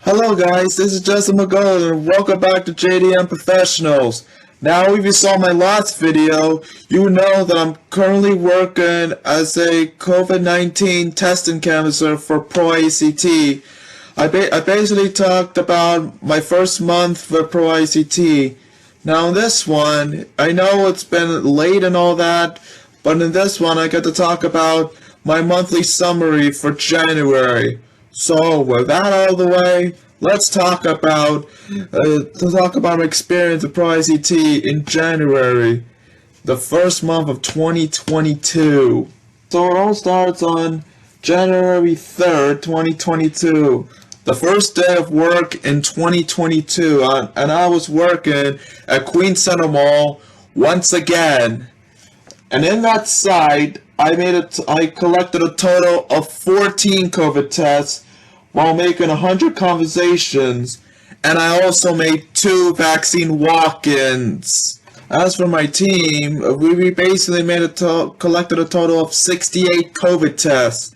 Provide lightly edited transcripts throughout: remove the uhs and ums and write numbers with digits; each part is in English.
Hello guys, this is Justin McGowan and welcome back to JDM Professionals. Now if you saw my last video, you know that I'm currently working as a COVID-19 testing canvasser for ProICT. I basically talked about my first month for ProICT. Now in this one, I know it's been late and all that, but in this one I get to talk about my monthly summary for January. So with that out of the way, let's talk about my experience with ProICT in January, the first month of 2022. So it all starts on January 3rd, 2022, the first day of work in 2022, and I was working at Queens Center Mall once again. And in that site, I collected a total of 14 COVID tests while making 100 conversations, and I also made 2 vaccine walk-ins. As for my team, we basically collected a total of 68 COVID tests,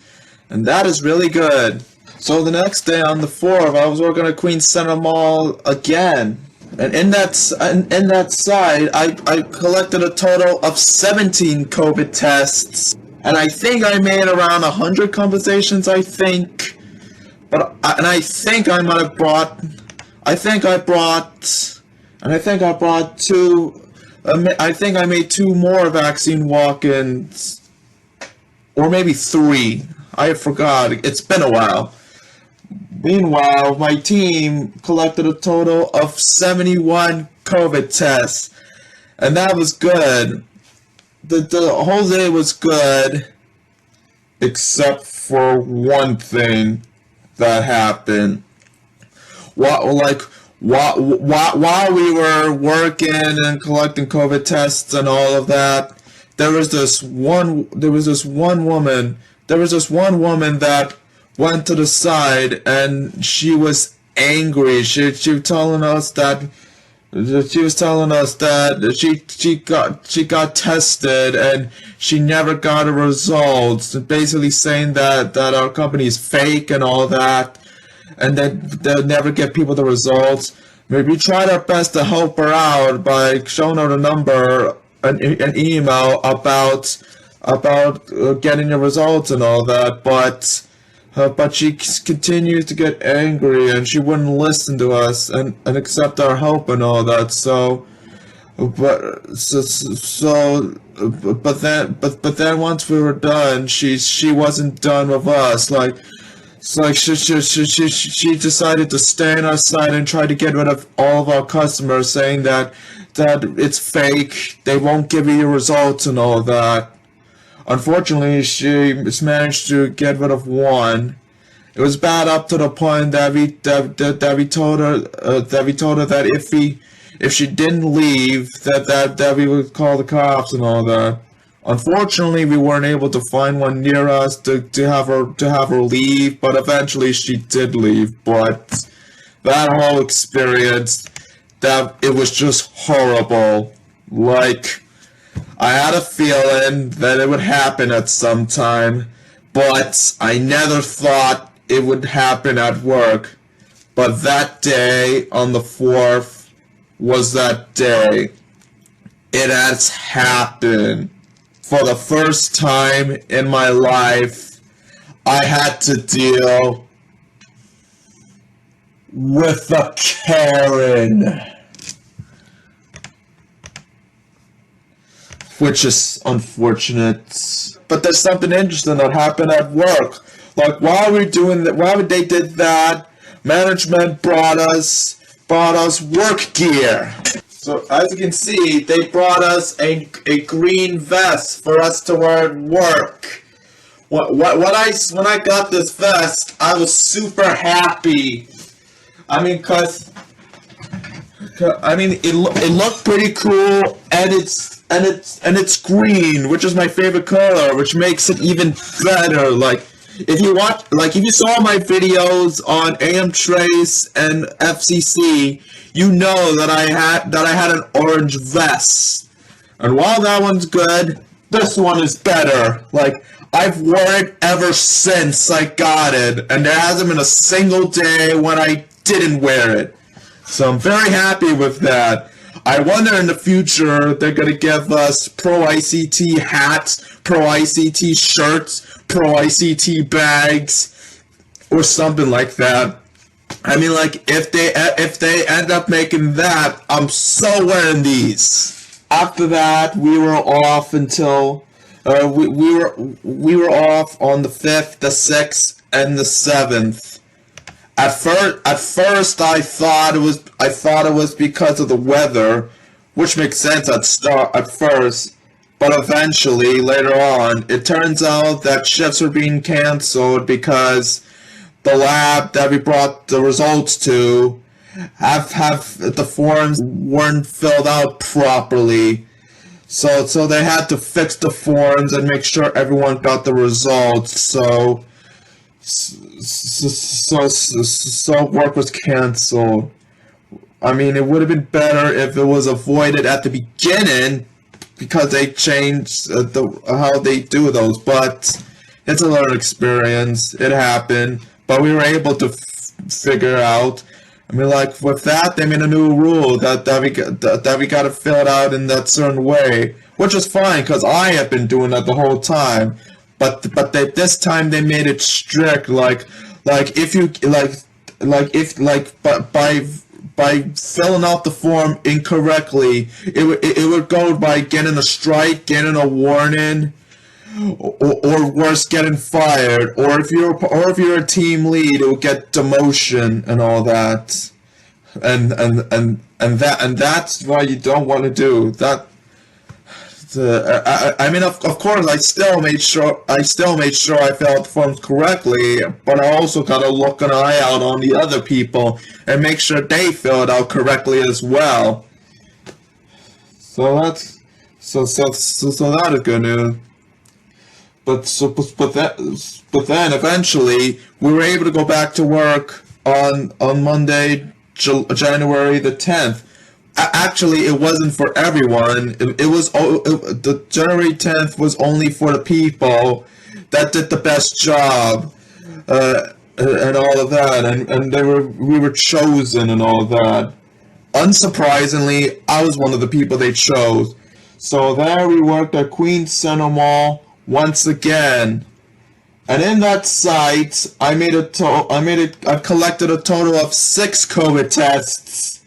and that is really good. So the next day on the 4th, I was working at Queens Center Mall again. And in that site, I collected a total of 17 COVID tests. And I think I made around 100 conversations, I think. I think I made 2 more vaccine walk-ins. Or maybe 3. I forgot. It's been a while. Meanwhile, my team collected a total of 71 COVID tests, and that was good. The whole day was good, except for one thing that happened. While we were working and collecting COVID tests and all of that, there was this one woman that went to the side, and she was angry. She was telling us that she got tested and she never got a result. Basically saying that our company is fake and all that, and that they'll never get people the results. We tried our best to help her out by showing her the number, an email about getting the results and all that, but she continued to get angry, and she wouldn't listen to us and accept our help and all that. But then once we were done, she wasn't done with us. She decided to stay on our side and try to get rid of all of our customers, saying that it's fake, they won't give you your results and all that. Unfortunately, she managed to get rid of one. It was bad up to the point that we told her that if she didn't leave, that we would call the cops and all that. Unfortunately, we weren't able to find one near us to have her leave, but eventually she did leave. But that whole experience, that it was just horrible. I had a feeling that it would happen at some time, but I never thought it would happen at work. But that day, on the 4th, was that day. It has happened. For the first time in my life, I had to deal with a Karen. Which is unfortunate. But there's something interesting that happened at work. While they did that, management brought us work gear. So as you can see, they brought us a green vest for us to wear at work. When I got this vest, I was super happy. It looked pretty cool, and it's green, which is my favorite color, which makes it even better. If you saw my videos on AM Trace and FCC, you know that I had an orange vest. And while that one's good, this one is better. I've worn it ever since I got it, and there hasn't been a single day when I didn't wear it. So I'm very happy with that. I wonder in the future they're going to give us ProICT hats, ProICT shirts, ProICT bags, or something like that. I mean, like, if they end up making that, I'm so wearing these. After that, we were off until we were off on the 5th, the 6th, and the 7th. At first, I thought it was because of the weather, which makes sense at first. But eventually, later on, it turns out that shifts were being canceled because the lab that we brought the results to have the forms weren't filled out properly. So they had to fix the forms and make sure everyone got the results. So work was canceled. I mean, it would have been better if it was avoided at the beginning because they changed how they do those. But it's a learning experience. It happened. But we were able to figure out. I mean, like, with that, they made a new rule that we got to fill it out in that certain way, which is fine because I have been doing that the whole time. But this time they made it strict, like if you by filling out the form incorrectly, it would go by getting a strike, getting a warning, or worse, getting fired, or if you're a team lead, it would get demotion and all that, and that's why you don't want to do that. I mean, of course, I still made sure I filled the forms correctly, but I also gotta look an eye out on the other people and make sure they fill it out correctly as well. So that is good news. But then eventually we were able to go back to work on Monday, January the 10th. Actually, it wasn't for everyone. The January 10th was only for the people that did the best job, and all of that, and we were chosen and all of that. Unsurprisingly, I was one of the people they chose. So there we worked at Queens Center Mall once again, and in that site, I collected a total of 6 COVID tests.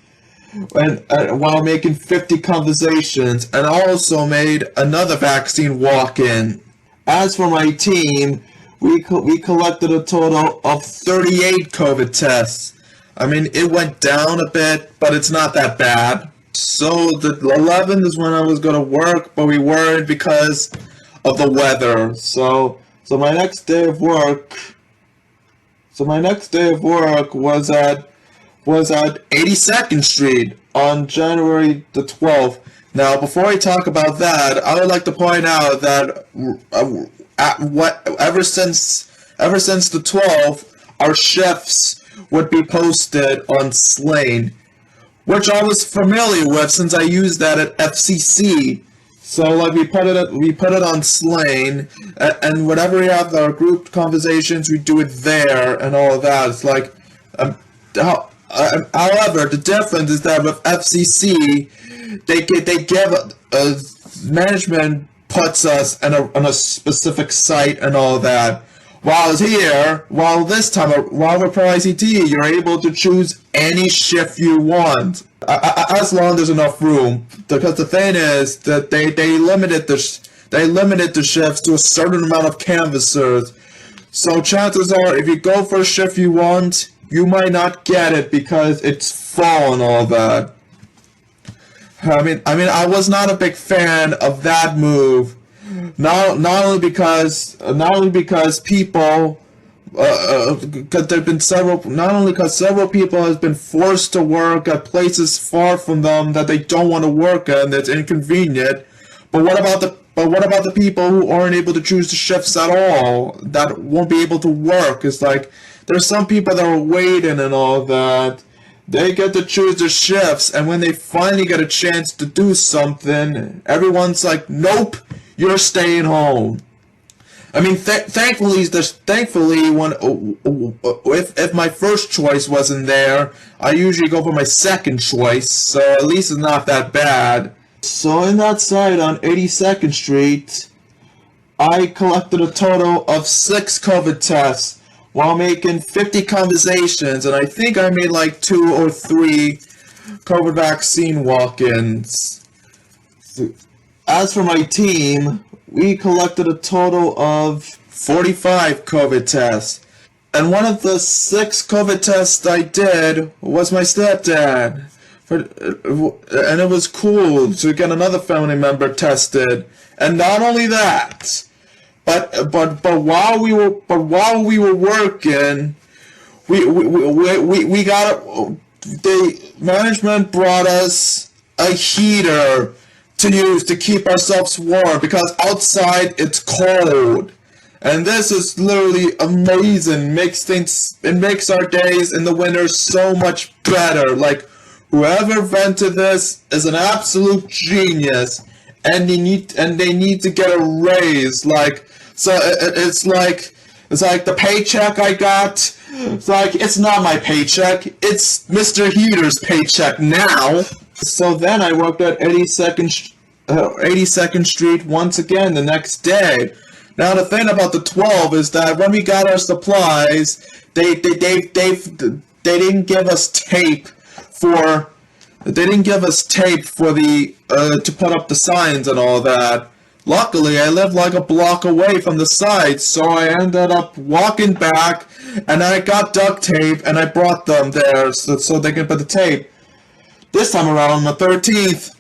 While making 50 conversations, and also made another vaccine walk-in. As for my team, we collected a total of 38 COVID tests. I mean, it went down a bit, but it's not that bad. So the 11th is when I was going to work, but we weren't because of the weather. So my next day of work was at 82nd Street on January the 12th. Now, before I talk about that, I would like to point out that ever since the 12th, our shifts would be posted on Slane, which I was familiar with since I used that at FCC. So, like, we put it on Slane, and whenever we have our group conversations, we do it there and all of that. It's like, however, the difference is that with FCC, they give management puts us on a specific site and all that. While this time, while with ProICT, you're able to choose any shift you want, as long as there's enough room. Because the thing is that they limited the shifts to a certain amount of canvassers. So chances are, if you go for a shift you want, you might not get it because it's full and all that. I mean, I was not a big fan of that move. Not only because people, because there've been several people has been forced to work at places far from them that they don't want to work at, and that's inconvenient. But what about the people who aren't able to choose the shifts at all, that won't be able to work? It's like, there's some people that are waiting and all that. They get to choose their shifts, and when they finally get a chance to do something, everyone's like, nope, you're staying home. I mean, thankfully, if my first choice wasn't there, I usually go for my second choice, so at least it's not that bad. So in that site on 82nd Street, I collected a total of 6 COVID tests while making 50 conversations, and I think I made like 2 or 3 COVID vaccine walk-ins. As for my team, we collected a total of 45 COVID tests. And one of the 6 COVID tests I did was my stepdad. And it was cool to get another family member tested. And not only that, but while we were working, the management brought us a heater to use to keep ourselves warm because outside it's cold. And this is literally amazing. It makes our days in the winter so much better. Like, whoever invented this is an absolute genius, and they need to get a raise. Like, so it's like the paycheck I got. It's like, it's not my paycheck. It's Mr. Heater's paycheck now. So then I worked at 82nd Street once again the next day. Now the thing about the 12 is that when we got our supplies, they didn't give us tape for the to put up the signs and all that. Luckily, I live like a block away from the site, so I ended up walking back, and I got duct tape, and I brought them there so they can put the tape. This time around, on the 13th,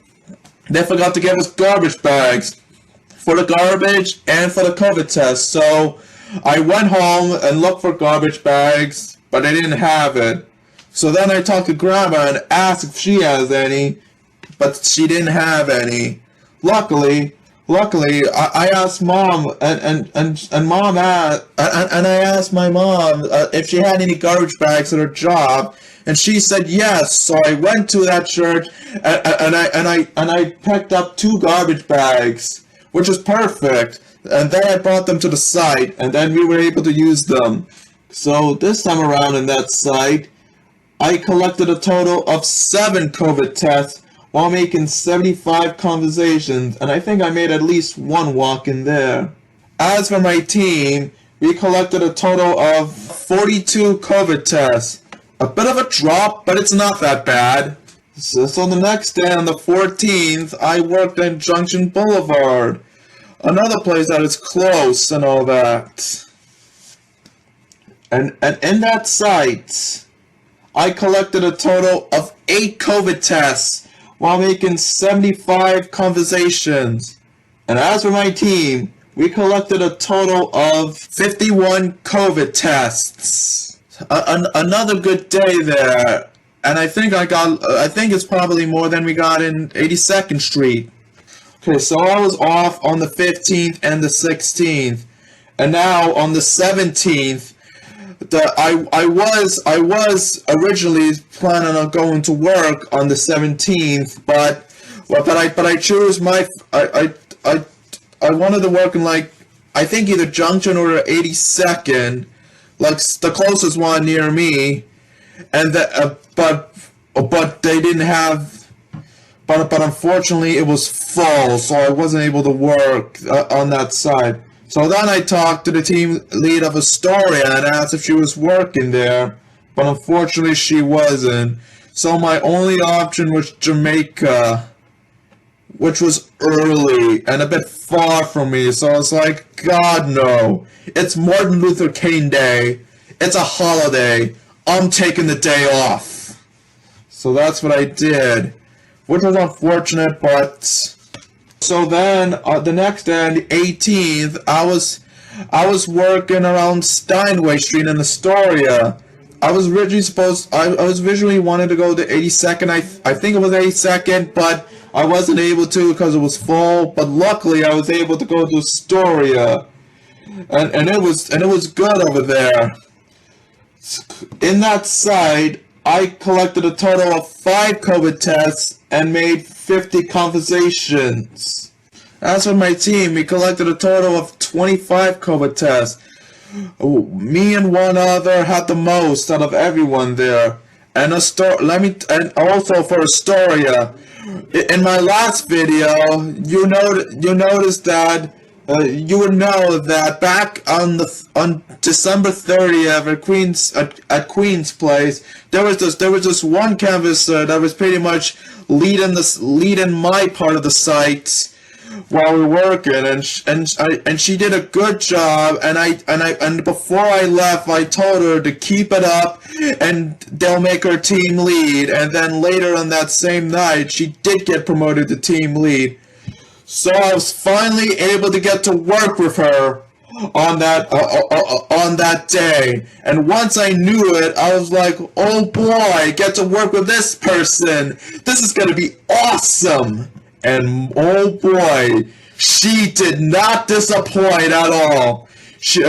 they forgot to give us garbage bags for the garbage and for the COVID test. So I went home and looked for garbage bags, but I didn't have it. So then I talked to Grandma and asked if she has any, but she didn't have any. Luckily, I asked Mom, and Mom asked, and I asked my mom if she had any garbage bags at her job, and she said yes. So I went to that church, and I picked up 2 garbage bags, which is perfect. And then I brought them to the site, and then we were able to use them. So this time around in that site, I collected a total of 7 COVID tests while making 75 conversations, and I think I made at least 1 walk-in there. As for my team, we collected a total of 42 COVID tests. A bit of a drop, but it's not that bad. So the next day, on the 14th, I worked in Junction Boulevard, another place that is close and all that. And in that site, I collected a total of 8 COVID tests while making 75 conversations. And as for my team, we collected a total of 51 COVID tests. Another good day there. And I think it's probably more than we got in 82nd Street. Okay, so I was off on the 15th and the 16th. And now on the 17th, I was originally planning on going to work on the 17th, but I chose I wanted to work in, like, I think either Junction or 82nd, like the closest one near me, and but they didn't have, but unfortunately it was full, so I wasn't able to work on that side. So then I talked to the team lead of Astoria and asked if she was working there, but unfortunately she wasn't. So my only option was Jamaica, which was early and a bit far from me. So I was like, God no, it's Martin Luther King Day, it's a holiday, I'm taking the day off. So that's what I did, which was unfortunate, but... So then, the next day, on the 18th, I was working around Steinway Street in Astoria. I was originally wanted to go to 82nd. I think it was 82nd, but I wasn't able to because it was full. But luckily, I was able to go to Astoria, and it was good over there. In that site, I collected a total of 5 COVID tests and made 50 conversations. As for my team, we collected a total of 25 COVID tests. Me and one other had the most out of everyone there. And and also for Astoria, in my last video, you noticed that you would know that back on December 30th at Queen's Place, there was this one canvasser that was pretty much leading my part of the site while we were working, and she did a good job, and before I left, I told her to keep it up, and they'll make her team lead. And then later on that same night, she did get promoted to team lead. So I was finally able to get to work with her on that day. And once I knew it, I was like, oh boy, I get to work with this person. This is gonna be awesome. And oh boy, she did not disappoint at all. She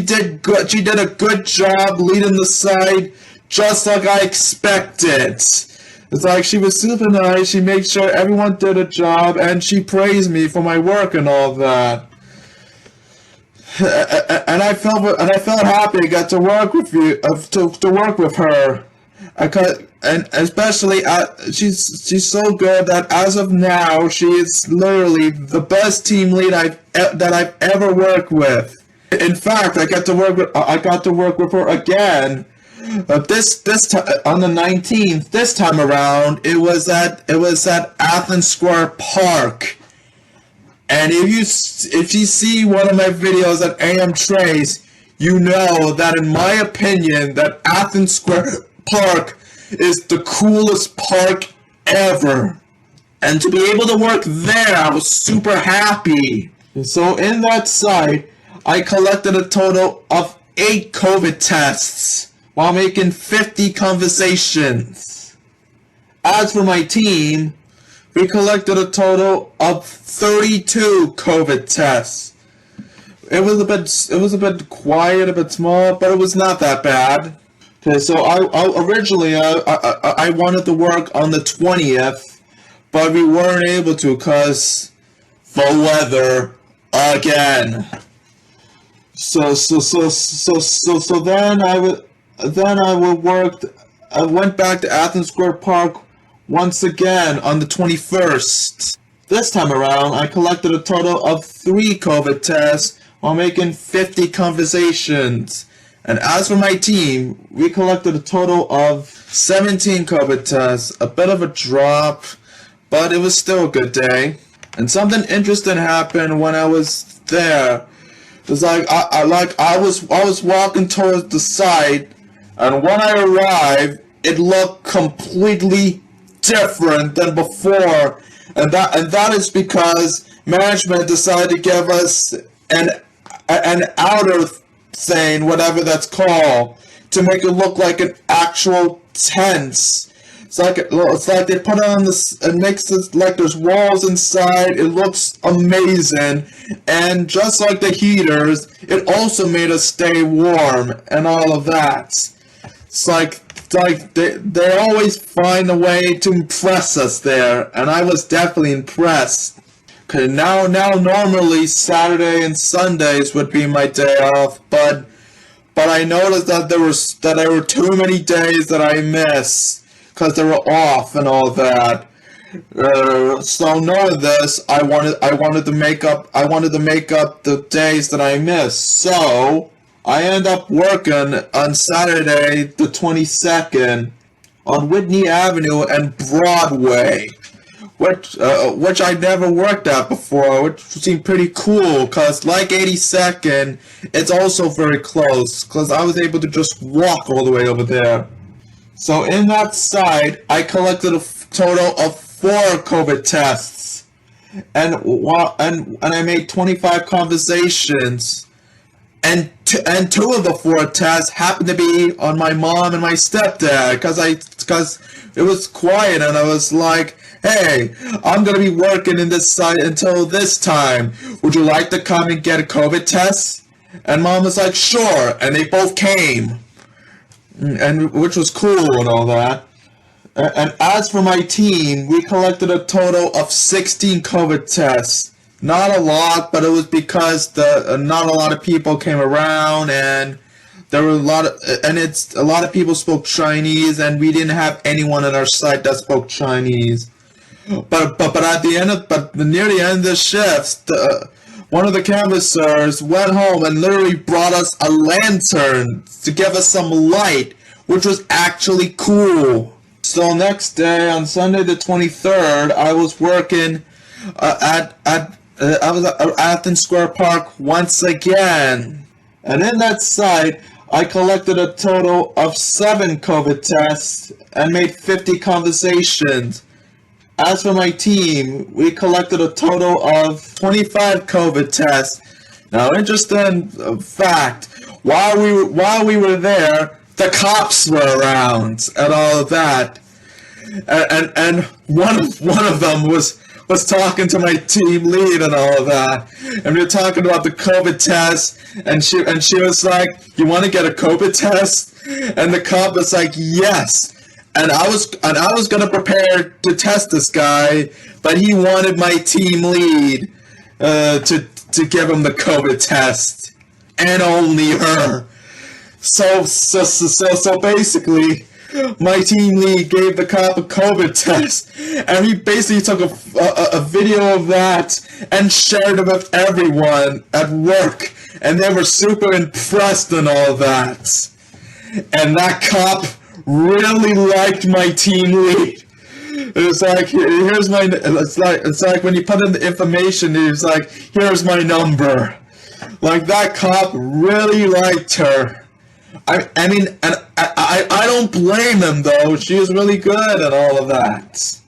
did good. She did a good job leading the site, just like I expected. It's like she was super nice. She made sure everyone did a job, and she praised me for my work and all that. And I felt happy I got to work with you, to work with her. And especially she's so good that as of now she is literally the best team lead that I've ever worked with. In fact, I got to work with her again. This time on the 19th. This time around, it was at Athens Square Park. And if you see one of my videos at AM Trace, you know that in my opinion, that Athens Square Park is the coolest park ever. And to be able to work there, I was super happy. And so in that site, I collected a total of 8 COVID tests while making 50 conversations. As for my team, we collected a total of 32 COVID tests. It was a bit quiet, a bit small, but it was not that bad. Okay, so originally I wanted to work on the 20th, but we weren't able to because the weather again. So then I went back to Athens Square Park once again on the 21st. This time around, I collected a total of 3 COVID tests while making 50 conversations. And as for my team, we collected a total of 17 COVID tests, a bit of a drop, but it was still a good day. And something interesting happened when I was there. It was like I was walking towards the site, and when I arrived, it looked completely different than before, and that is because management decided to give us an outer thing, whatever that's called, to make it look like an actual tent. It's like they put it on this, it makes it like there's walls inside. It looks amazing, and just like the heaters, it also made us stay warm and all of that. It's like they always find a way to impress us there, and I was definitely impressed. Cause now normally Saturday and Sundays would be my day off, but I noticed that there were too many days that I missed because they were off and all that. So knowing this, I wanted to make up the days that I missed. So I ended up working on Saturday the 22nd on Whitney Avenue and Broadway, which I never worked at before, which seemed pretty cool, because like 82nd, it's also very close, because I was able to just walk all the way over there. So in that site, I collected a total of 4 COVID tests, and I made 25 conversations, and 2 of the 4 tests happened to be on my mom and my stepdad, because it was quiet, and I was like, hey, I'm going to be working in this site until this time. Would you like to come and get a COVID test? And Mom was like, sure. And they both came, and which was cool and all that. And as for my team, we collected a total of 16 COVID tests. Not a lot, but it was because not a lot of people came around, and there were a lot of people spoke Chinese, and we didn't have anyone on our site that spoke Chinese. But near the end of the shift, one of the canvassers went home and literally brought us a lantern to give us some light, which was actually cool. So next day, on Sunday the 23rd, I was working at Athens Square Park once again. And in that site, I collected a total of 7 COVID tests and made 50 conversations. As for my team, we collected a total of 25 COVID tests. Now, interesting fact, while we were there, the cops were around and all of that. And one of them was talking to my team lead and all of that, and we were talking about the COVID test, and she was like, "You want to get a COVID test?" And the cop was like, "Yes." And I was gonna prepare to test this guy, but he wanted my team lead to give him the COVID test, and only her. So basically, my team lead gave the cop a COVID test, and he basically took a video of that and shared it with everyone at work, and they were super impressed and all that. And that cop really liked my team lead. It's like, it's like when you put in the information, it's like, here's my number. Like, that cop really liked her. I mean, and I don't blame him though. She was really good and all of that.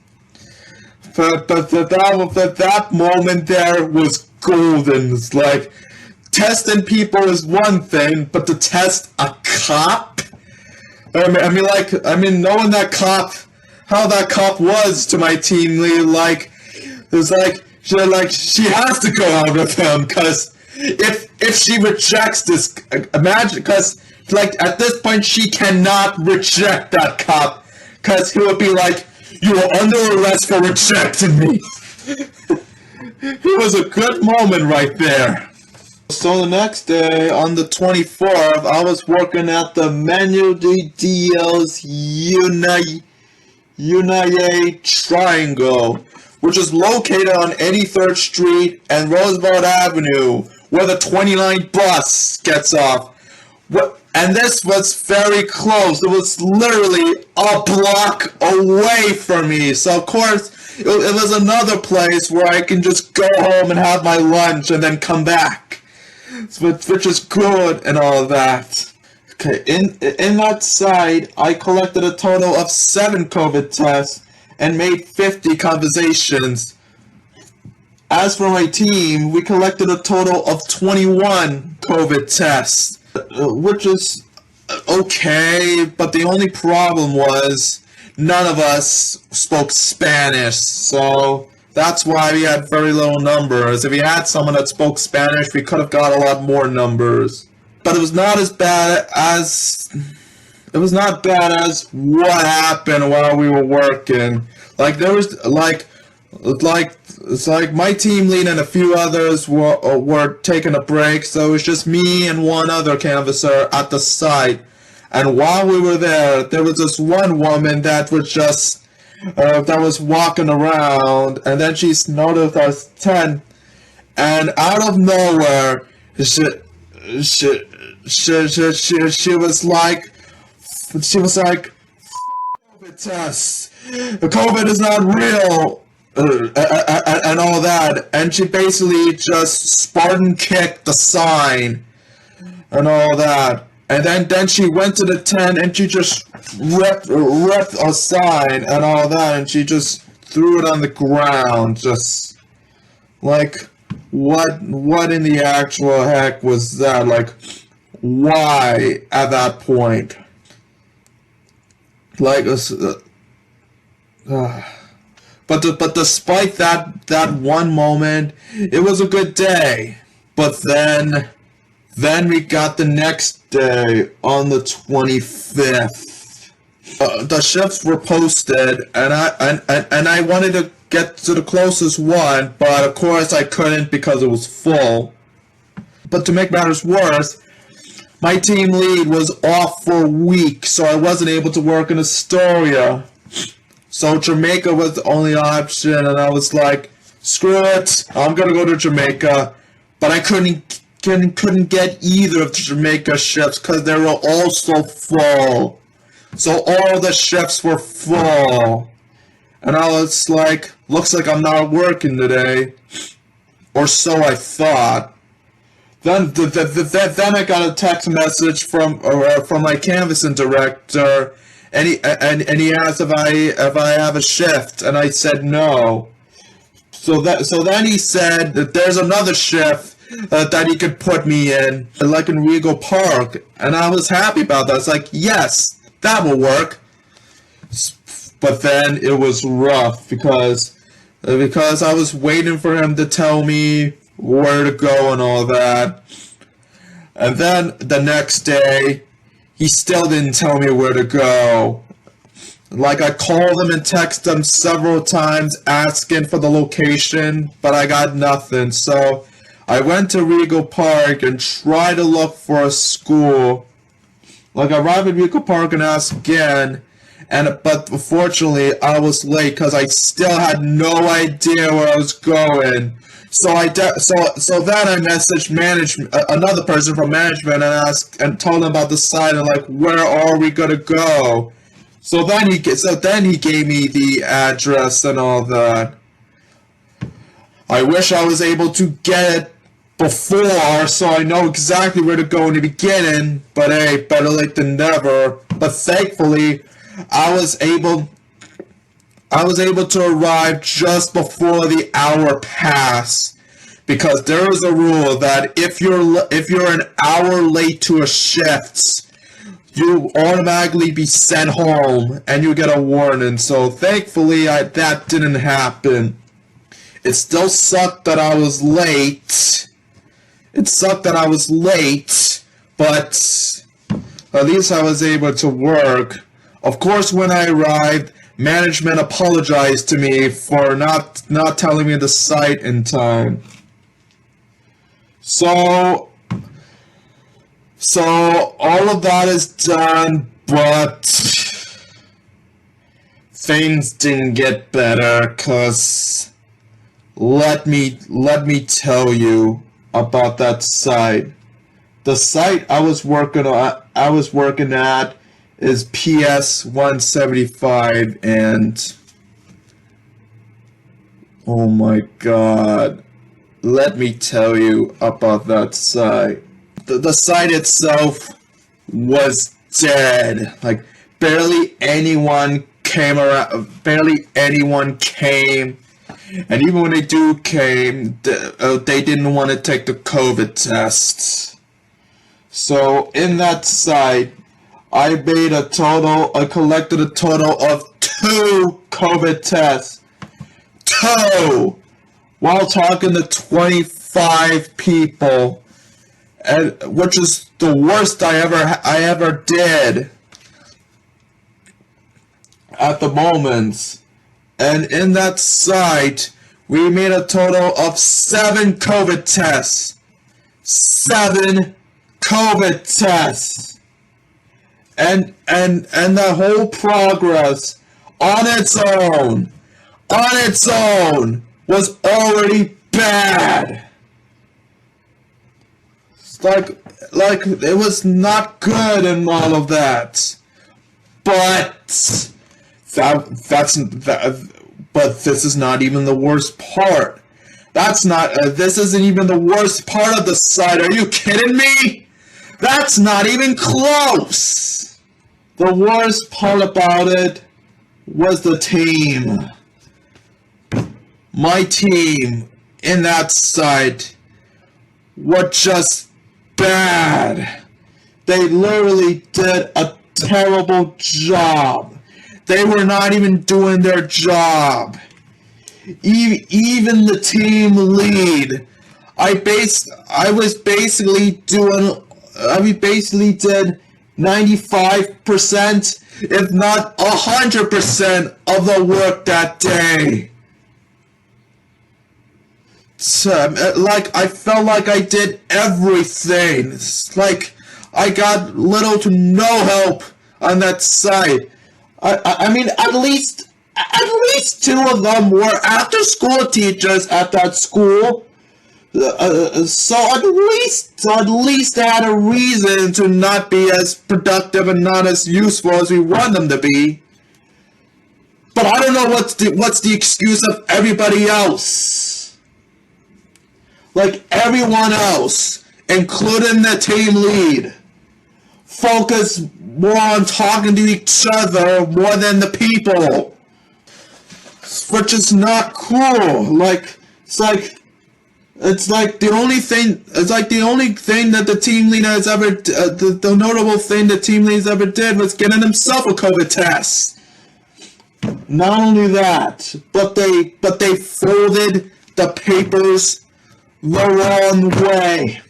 But that moment there was golden. It's like, testing people is one thing, but to test a cop? I mean, knowing that cop, how that cop was to my team lead, like, it's like she has to go out with him, because if she rejects this, imagine, because like at this point she cannot reject that cop, because he would be like, "You are under arrest for rejecting me." It was a good moment right there. So the next day, on the 24th, I was working at the Manuel de Dios Uniye Triangle, which is located on 83rd Street and Roosevelt Avenue, where the 29 bus gets off. And this was very close. It was literally a block away from me. So, of course, it was another place where I can just go home and have my lunch and then come back, which is good and all of that. Okay, in that site, I collected a total of 7 COVID tests and made 50 conversations. As for my team, we collected a total of 21 COVID tests, which is okay, but the only problem was none of us spoke Spanish, so that's why we had very little numbers. If we had someone that spoke Spanish, we could have got a lot more numbers. But it was not as bad as what happened while we were working. Like, there was it's like my team lead and a few others were taking a break, so it was just me and one other canvasser at the site. And while we were there was this one woman that was just that was walking around, and then she noticed us 10, and out of nowhere, she was like, COVID tests. COVID is not real. And all that, and she basically just Spartan kicked the sign and all that, and then she went to the tent and she just ripped a sign and all that, and she just threw it on the ground, just like, what in the actual heck was that? Like, why at that point? Like, But despite that one moment, it was a good day. But then we got the next day on the 25th. The shifts were posted, and I wanted to get to the closest one, but of course I couldn't because it was full. But to make matters worse, my team lead was off for a week, so I wasn't able to work in Astoria. So Jamaica was the only option, and I was like, screw it, I'm gonna go to Jamaica. But I couldn't get either of the Jamaica shifts because they were all so full. So all the shifts were full. And I was like, looks like I'm not working today. Or so I thought. Then I got a text message from my canvassing director, and he asked if I have a shift, and I said no. So then he said that there's another shift that he could put me in, like in Regal Park, and I was happy about that. It's like, yes, that will work. But then it was rough because I was waiting for him to tell me where to go and all that. And then the next day, he still didn't tell me where to go. Like, I called him and texted him several times asking for the location, but I got nothing. So I went to Regal Park and tried to look for a school. Like, I arrived at Regal Park and asked again, but unfortunately I was late because I still had no idea where I was going. So then I messaged another person from management, and told him about the site and like, where are we gonna go? So then he gave me the address and all that. I wish I was able to get it before, so I know exactly where to go in the beginning. But hey, better late than never. But thankfully, I was able to arrive just before the hour passed, because there is a rule that if you're an hour late to a shift, you automatically be sent home and you get a warning. So thankfully that didn't happen. It still sucked that I was late. But at least I was able to work. Of course, when I arrived, management apologized to me for not telling me the site in time. So all of that is done, but things didn't get better, cause let me tell you about that site. The site I was working at is PS 175, and oh my god, let me tell you about that site. The site itself was dead. Like, barely anyone came around. Barely anyone came. And even when they came, they didn't want to take the COVID tests. So in that site, I collected a total of 2 COVID tests. 2! While talking to 25 people. Which is the worst I ever did at the moment. And in that site, we made a total of 7 COVID tests. 7 COVID tests. And the whole progress on its own was already bad. Like it was not good and all of that, but but this is not even the worst part. This isn't even the worst part of the site. Are you kidding me? That's not even close. The worst part about it was the team. My team in that site were just bad. They literally did a terrible job. They were not even doing their job. Even the team lead, I basically did 95%, if not 100% of the work that day. like I felt like I did everything. It's like I got little to no help on that side. I mean, at least two of them were after school teachers at that school. So at least they had a reason to not be as productive and not as useful as we want them to be. But I don't know what's the excuse of everybody else. Like everyone else, including the team lead, focus more on talking to each other more than the people, which is not cool. It's like the only thing that the team lead has ever, the notable thing the team lead ever did was getting himself a COVID test. Not only that, but they folded the papers the wrong way.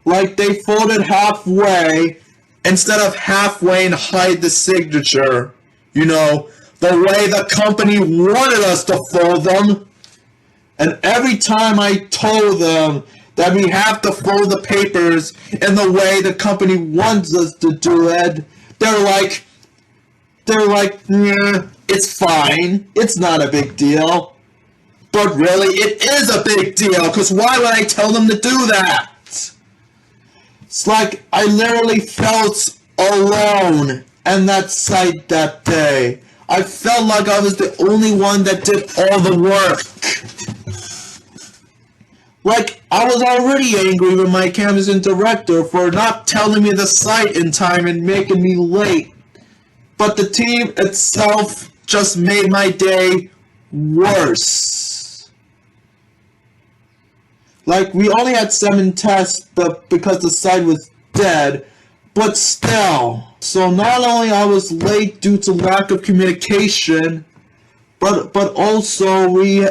Like they folded halfway instead of halfway and hide the signature. You know, the way the company wanted us to fold them. And every time I told them that we have to fold the papers in the way the company wants us to do it, they're like, yeah, it's fine. It's not a big deal. But really, it is a big deal, because why would I tell them to do that? It's like I literally felt alone in that site that day. I felt like I was the only one that did all the work. Like, I was already angry with my campus director for not telling me the site in time and making me late. But the team itself just made my day worse. Like, we only had 7 tests because the site was dead, but still. So not only I was late due to lack of communication, but also we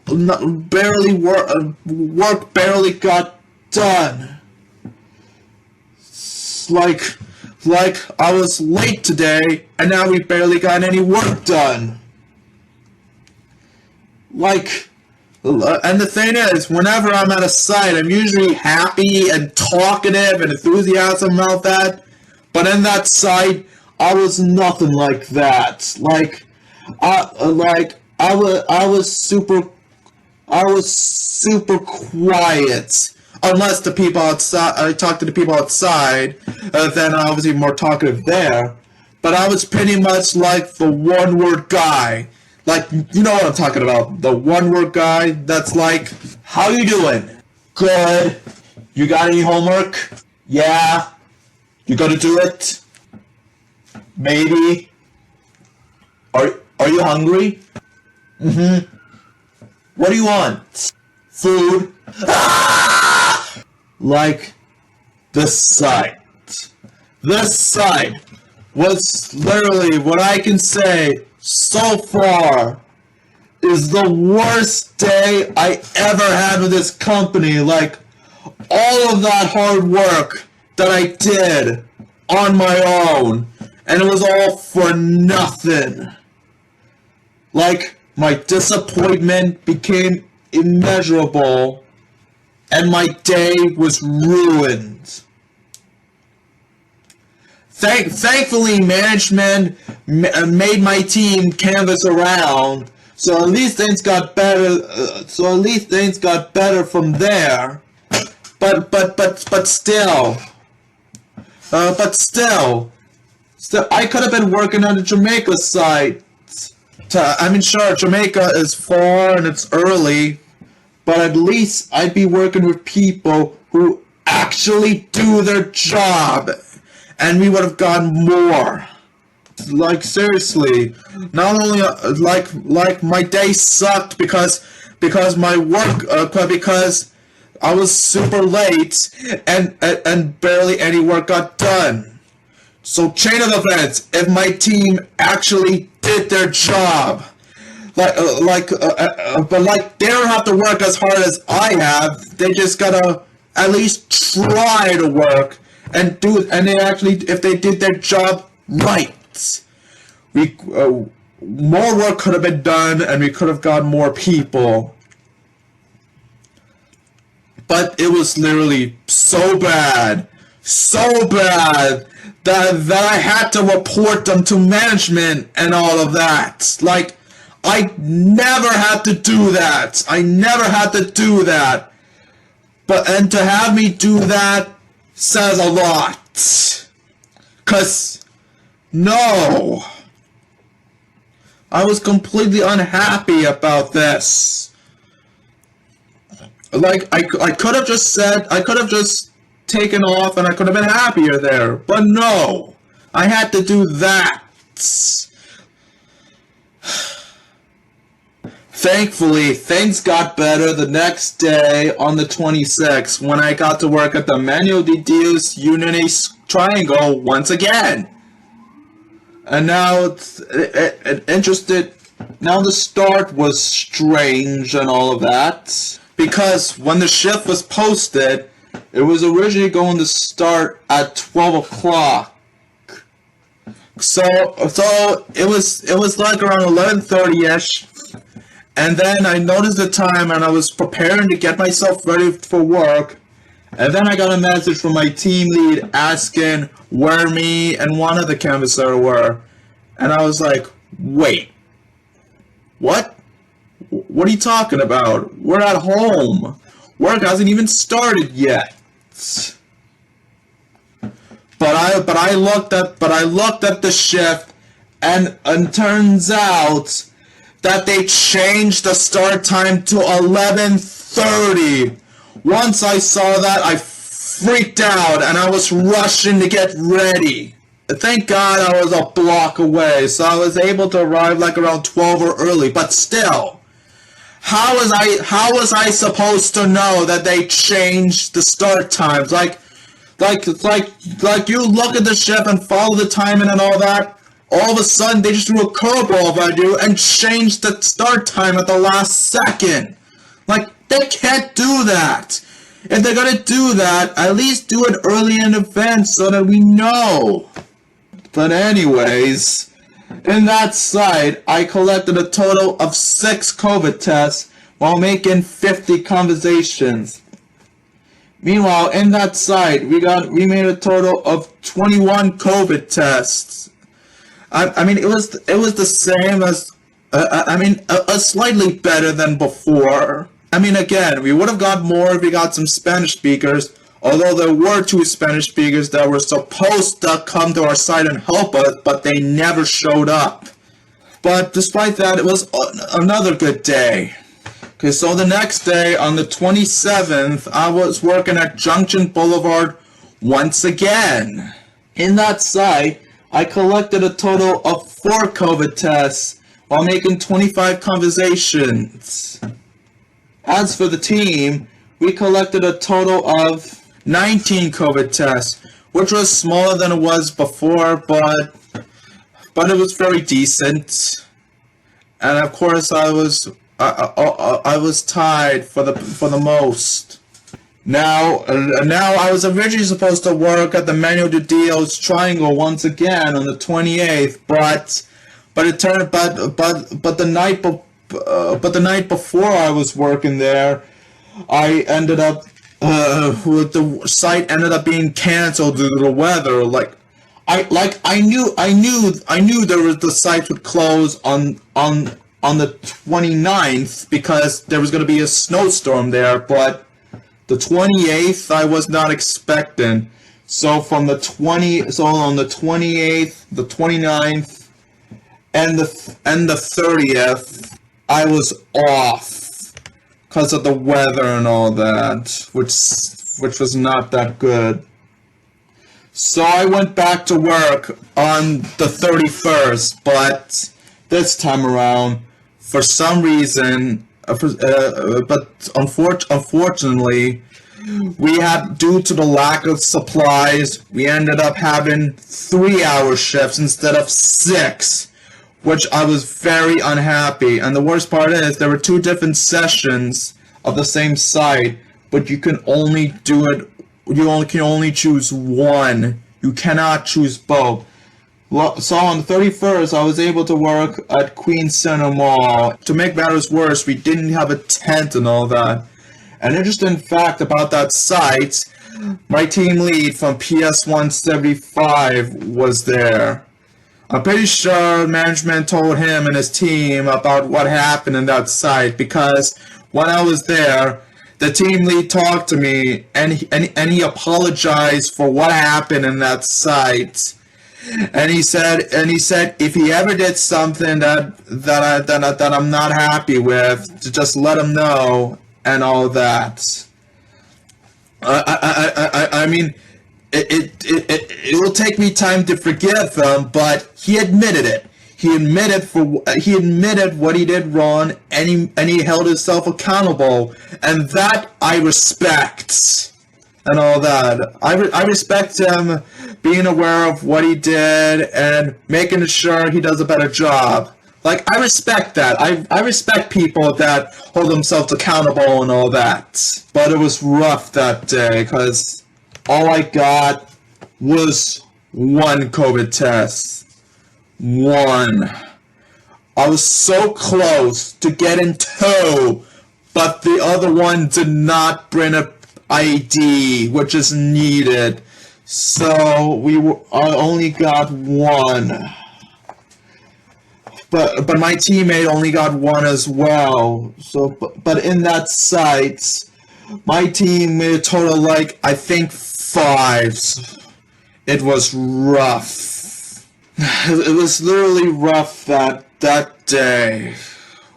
barely work barely got done. It's like I was late today, and now we barely got any work done. And the thing is, whenever I'm at a site, I'm usually happy and talkative and enthusiastic about that. But in that site, I was nothing like that. I was super quiet. Unless the people outside, I talked to the people outside, then I was even more talkative there. But I was pretty much like the one-word guy. Like, you know what I'm talking about. The one-word guy that's like, how you doing? Good. You got any homework? Yeah. You gonna do it? Maybe. Are you hungry? Mm-hmm. What do you want? Food. Ah! Like, this site. This site was literally what I can say so far is the worst day I ever had with this company. Like, all of that hard work that I did on my own, and it was all for nothing. Like, my disappointment became immeasurable, and my day was ruined. Thankfully, management made my team canvas around, so at least things got better. From there. But still, I could have been working on the Jamaica site. I mean, sure, Jamaica is far and it's early, but at least I'd be working with people who actually do their job, and we would have gotten more. Like, seriously, not only like my day sucked because my work because I was super late and barely any work got done. So chain of events, if my team actually did their job, but they don't have to work as hard as I have. They just gotta at least try to work and do it. And if they did their job right, more work could have been done, and we could have got more people. But it was literally so bad that I had to report them to management and all of that. Like, I never had to do that. And to have me do that says a lot. 'Cause, no. I was completely unhappy about this. Like, I could have just taken off and I could have been happier there. But no. I had to do that. Thankfully, things got better the next day on the 26th when I got to work at the Manuel de Dios Unity Triangle once again. And now now the start was strange and all of that. Because when the shift was posted, it was originally going to start at 12 o'clock. So it was like around 11:30ish. And then I noticed the time and I was preparing to get myself ready for work. And then I got a message from my team lead asking where me and one other canvasser were. And I was like, wait, what? What are you talking about? We're at home. Work hasn't even started yet. But I looked at the shift and turns out that they changed the start time to 11:30. Once I saw that, I freaked out and I was rushing to get ready. Thank God I was a block away, so I was able to arrive like around 12 or early, but still. How was I supposed to know that they changed the start times? Like you look at the shift and follow the timing and all that. All of a sudden, they just threw a curveball at you and changed the start time at the last second. Like, they can't do that. If they're gonna do that, at least do it early in advance so that we know. But anyways, in that site, I collected a total of 6 COVID tests while making 50 conversations. Meanwhile, in that site, we made a total of 21 COVID tests. I mean, it was the same as, slightly better than before. I mean, again, we would have got more if we got some Spanish speakers, although there were 2 Spanish speakers that were supposed to come to our site and help us, but they never showed up. But despite that, it was another good day. Okay, so the next day, on the 27th, I was working at Junction Boulevard once again. In that site, I collected a total of 4 COVID tests while making 25 conversations. As for the team, we collected a total of 19 COVID tests, which was smaller than it was before, but it was very decent. And of course, I was tied for the most. Now I was originally supposed to work at the Manuel de Dios Triangle once again on the 28th, but the night before I was working there, I ended up the site ended up being canceled due to the weather. I knew the site would close on the 29th because there was going to be a snowstorm there, but the 28th I was not expecting. So on the 28th, the 29th, and the 30th, I was off because of the weather and all that, which was not that good. So I went back to work on the 31st, but this time around, for some reason, but unfortunately, due to the lack of supplies, we ended up having 3-hour shifts instead of 6, which I was very unhappy. And the worst part is, there were 2 different sessions of the same site, but you can only do it. You can only choose one. You cannot choose both. So on the 31st, I was able to work at Queens Center Mall. To make matters worse, we didn't have a tent and all that. An interesting fact about that site, my team lead from PS175 was there. I'm pretty sure management told him and his team about what happened in that site, because when I was there, the team lead talked to me and he apologized for what happened in that site. And he said if he ever did something that I'm not happy with, to just let him know and all that. I mean, it will take me time to forgive him, but he admitted it. He admitted what he did wrong, and he held himself accountable, and that I respect. And all that. I respect him being aware of what he did and making sure he does a better job. Like, I respect that. I respect people that hold themselves accountable and all that. But it was rough that day, because all I got was one COVID test. One. I was so close to getting two, but the other one did not bring a ID, which is needed, so I only got one. But my teammate only got one as well. So, but in that site, my team made a total like I think 5. It was rough. It was literally rough that day.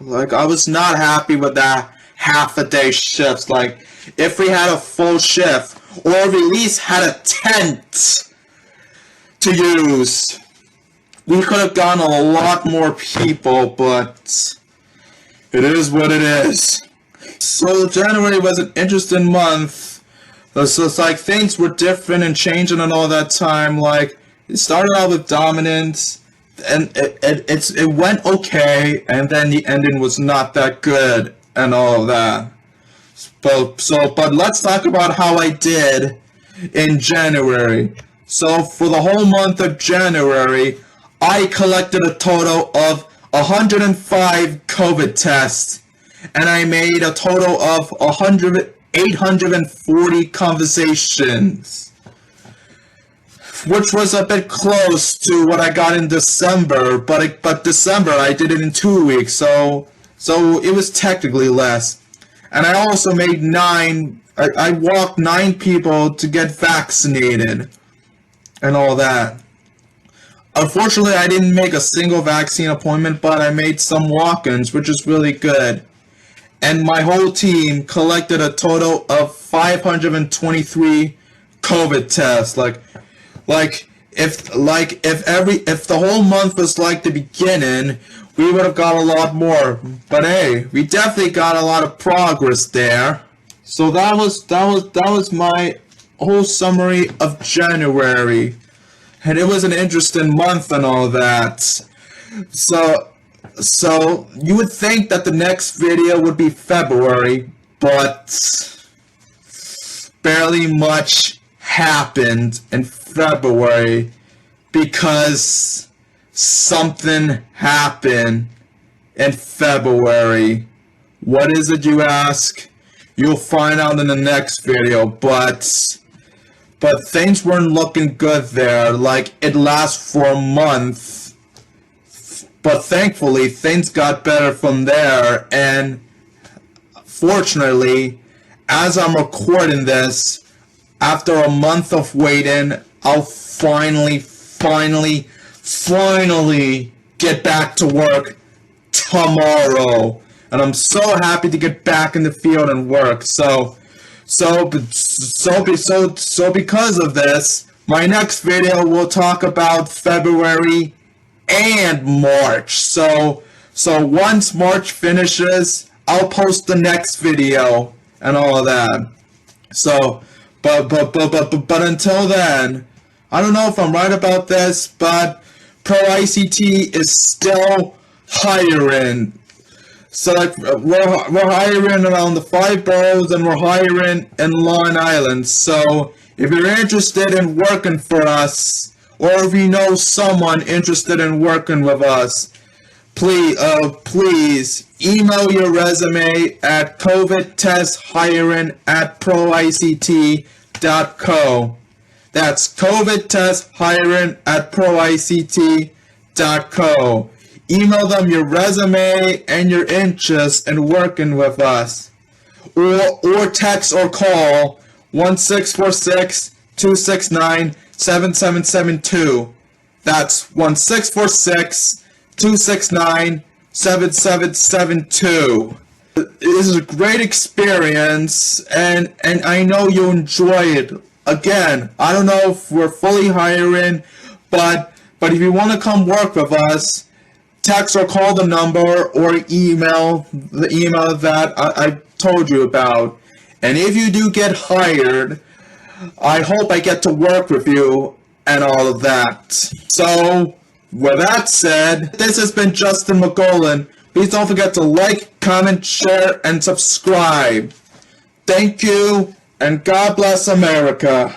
Like, I was not happy with that half a day shifts. Like, if we had a full shift, or if we at least had a tent to use, we could have gotten a lot more people, but it is what it is. So January was an interesting month. So it's like things were different and changing and all that time. Like, it started out with dominance, and it went okay, and then the ending was not that good and all that. But let's talk about how I did in January. So for the whole month of January, I collected a total of 105 COVID tests, and I made a total of 840 conversations, which was a bit close to what I got in December. But December I did it in 2 weeks, so it was technically less. And I also made I walked 9 people to get vaccinated and all that. Unfortunately, I didn't make a single vaccine appointment, but I made some walk-ins, which is really good. And my whole team collected a total of 523 COVID tests. Like if the whole month was like the beginning, we would have got a lot more. But hey, we definitely got a lot of progress there. So that was my whole summary of January. And it was an interesting month and all that. So you would think that the next video would be February, but barely much happened in February because something happened in February. What is it, you ask? You'll find out in the next video, but things weren't looking good there. Like, it lasts for a month, but thankfully things got better from there. And fortunately, as I'm recording this, after a month of waiting, I'll finally get back to work tomorrow. And I'm so happy to get back in the field and work. So because of this, my next video will talk about February and March. So once March finishes, I'll post the next video and all of that. So, but until then, I don't know if I'm right about this, but ProICT is still hiring. So like we're hiring around the 5 boroughs, and we're hiring in Long Island. So if you're interested in working for us, or if you know someone interested in working with us, please email your resume at covidtesthiring@proict.co. That's covidtesthiring@proict.co. Email them your resume and your interest in working with us. Or text or call 1-646-269-7772. That's 1-646-269-7772. This is a great experience, and I know you'll enjoy it. Again, I don't know if we're fully hiring, but if you want to come work with us, text or call the number or email the email that I told you about. And if you do get hired, I hope I get to work with you and all of that. So, with that said, this has been Justin McGolan. Please don't forget to like, comment, share, and subscribe. Thank you, and God bless America.